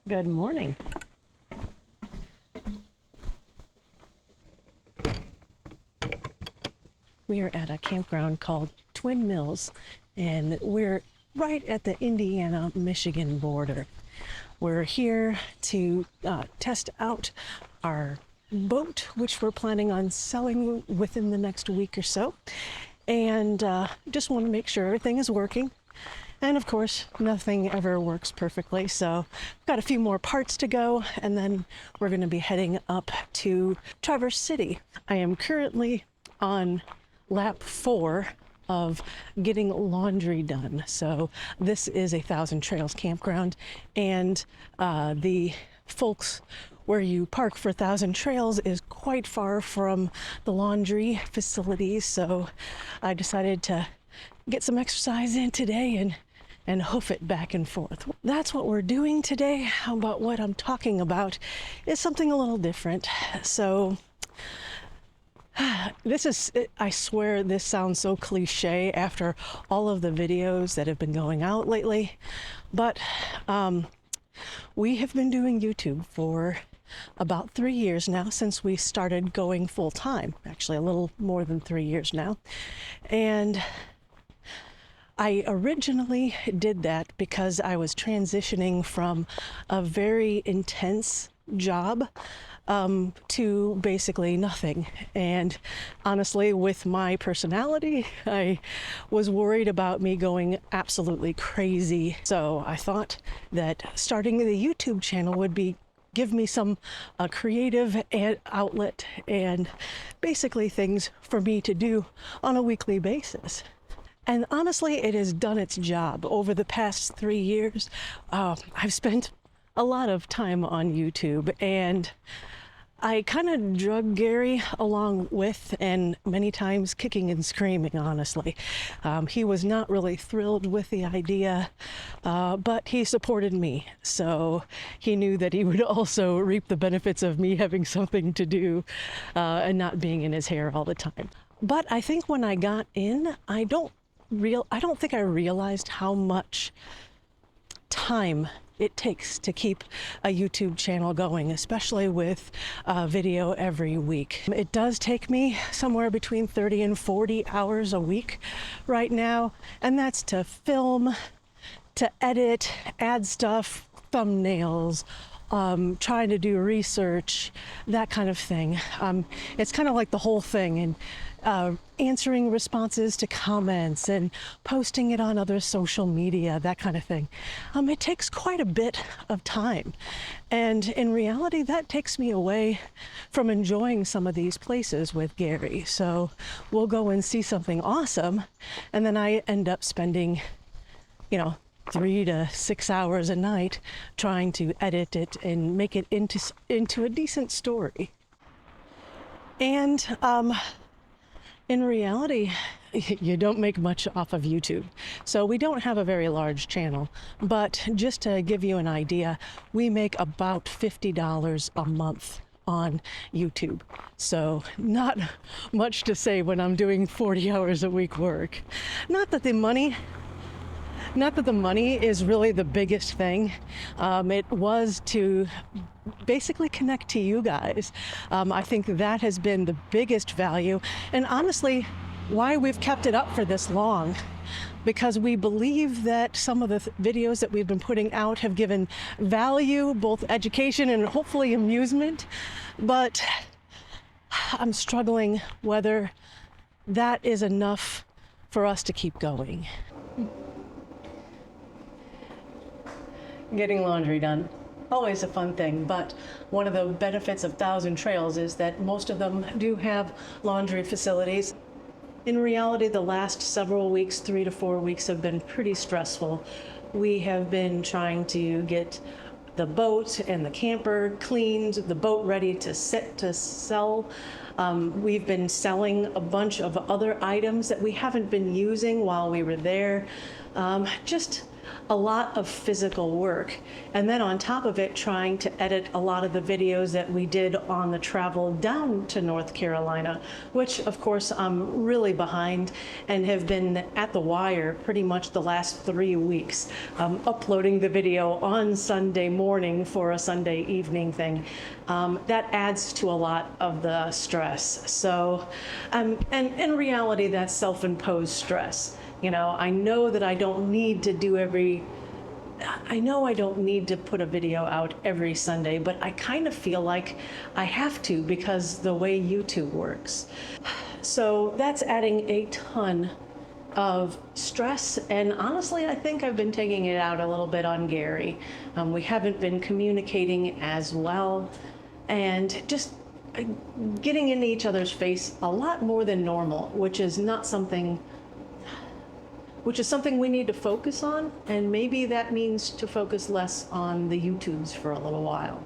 Good morning. We are at a campground called Twin Mills, and we're right at the Indiana-Michigan border. We're here to test out our boat, which we're planning on selling within the next week or so, and just want to make sure everything is working. And of course, nothing ever works perfectly, so I've got a few more parts to go, and then we're going to be heading up to Traverse City. I am currently on lap 4 of getting laundry done. So this is a Thousand Trails campground, and the folks where you park for Thousand Trails is quite far from the laundry facilities, so I decided to get some exercise in today and hoof it back and forth. That's what we're doing today. But what I'm talking about is something a little different. So this is, I swear this sounds so cliche after all of the videos that have been going out lately, but we have been doing YouTube for about 3 years now, since we started going full time. Actually, a little more than 3 years now. And I originally did that because I was transitioning from a very intense job to basically nothing. And honestly, with my personality, I was worried about me going absolutely crazy. So I thought that starting the YouTube channel would give me some creative outlet and basically things for me to do on a weekly basis. And honestly, it has done its job. Over the past 3 years, I've spent a lot of time on YouTube, and I kind of drug Gary along with, and many times kicking and screaming, honestly. He was not really thrilled with the idea, but he supported me. So he knew that he would also reap the benefits of me having something to do and not being in his hair all the time. But I think when I got in, I don't think I realized how much time it takes to keep a YouTube channel going, especially with video every week. It does take me somewhere between 30 and 40 hours a week right now, and that's to film, to edit, add stuff, thumbnails, trying to do research, that kind of thing. It's kind of like the whole thing, and answering responses to comments and posting it on other social media, that kind of thing. It takes quite a bit of time. And in reality, that takes me away from enjoying some of these places with Gary. So we'll go and see something awesome, and then I end up spending, 3 to 6 hours a night trying to edit it and make it into a decent story. And in reality, you don't make much off of YouTube. So we don't have a very large channel, but just to give you an idea, we make about $50 a month on YouTube. So not much to say when I'm doing 40 hours a week work. Not that the money is really the biggest thing. It was to basically connect to you guys. I think that has been the biggest value, and honestly, why we've kept it up for this long. Because we believe that some of the videos that we've been putting out have given value, both education and hopefully amusement. But I'm struggling whether that is enough for us to keep going. Getting laundry done. Always a fun thing, but one of the benefits of Thousand Trails is that most of them do have laundry facilities. In reality, the last several weeks, 3 to 4 weeks, have been pretty stressful. We have been trying to get the boat and the camper cleaned, the boat ready to sell. We've been selling a bunch of other items that we haven't been using while we were there. Just a lot of physical work. And then on top of it, trying to edit a lot of the videos that we did on the travel down to North Carolina, which of course I'm really behind and have been at the wire pretty much the last 3 weeks, uploading the video on Sunday morning for a Sunday evening thing. That adds to a lot of the stress. So, and in reality, that's self-imposed stress. You know, I know that I don't need to do I know I don't need to put a video out every Sunday, but I kind of feel like I have to because the way YouTube works. So that's adding a ton of stress, and honestly, I think I've been taking it out a little bit on Gary. We haven't been communicating as well, and just getting into each other's face a lot more than normal, which is something we need to focus on, and maybe that means to focus less on the YouTubes for a little while.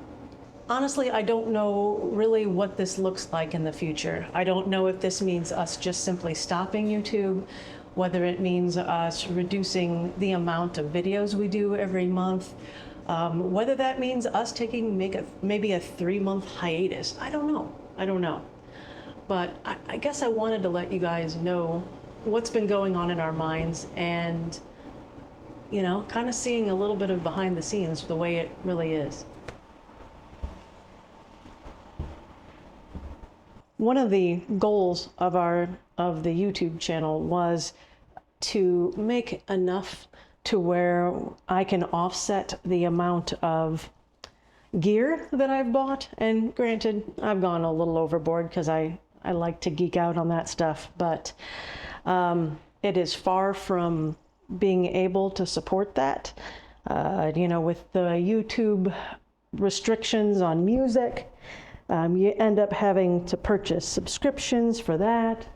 Honestly, I don't know really what this looks like in the future. I don't know if this means us just simply stopping YouTube, whether it means us reducing the amount of videos we do every month, whether that means us taking maybe a 3-month hiatus. I don't know. But I guess I wanted to let you guys know what's been going on in our minds, and, you know, kind of seeing a little bit of behind the scenes, the way it really is. One of the goals of the YouTube channel was to make enough to where I can offset the amount of gear that I've bought. And granted, I've gone a little overboard because I like to geek out on that stuff, but it is far from being able to support that. You know, with the YouTube restrictions on music, you end up having to purchase subscriptions for that.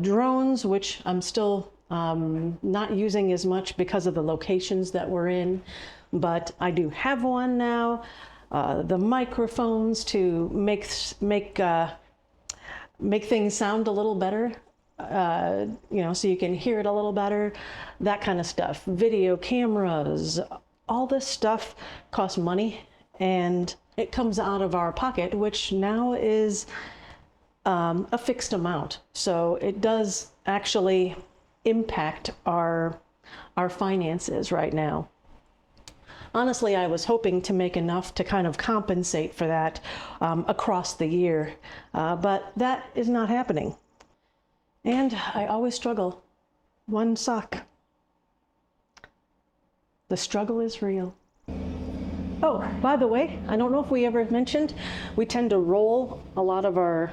Drones, which I'm still not using as much because of the locations that we're in, but I do have one now. The microphones to make things sound a little better, you know, so you can hear it a little better, that kind of stuff. Video cameras, all this stuff costs money, and it comes out of our pocket, which now is a fixed amount. So it does actually impact our finances right now. Honestly, I was hoping to make enough to kind of compensate for that across the year, but that is not happening. And I always struggle. One sock. The struggle is real. Oh, by the way, I don't know if we ever mentioned, we tend to roll a lot of our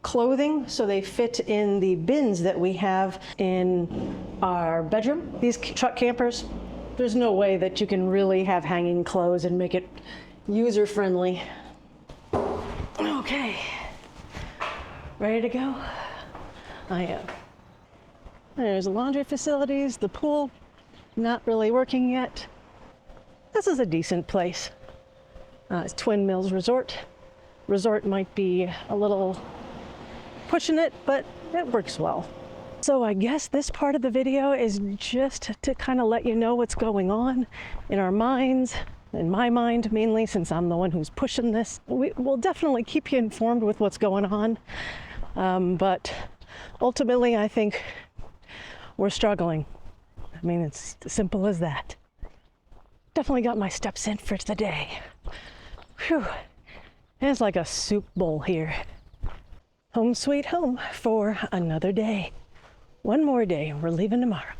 clothing so they fit in the bins that we have in our bedroom. These truck campers, there's no way that you can really have hanging clothes and make it user-friendly. Okay, ready to go? I am. There's the laundry facilities, the pool, not really working yet. This is a decent place. It's Twin Mills Resort. Resort might be a little pushing it, but it works well. So I guess this part of the video is just to kind of let you know what's going on in our minds, in my mind mainly, since I'm the one who's pushing this. We'll definitely keep you informed with what's going on, but ultimately I think we're struggling. I mean, it's as simple as that. Definitely got my steps in for the day. Whew. It's like a soup bowl here. Home sweet home for another day. One more day, we're leaving tomorrow.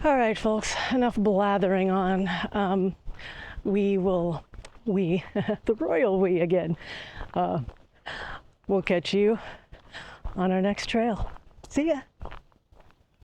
All right, folks, enough blathering on. The royal we again. We'll catch you on our next trail. See ya.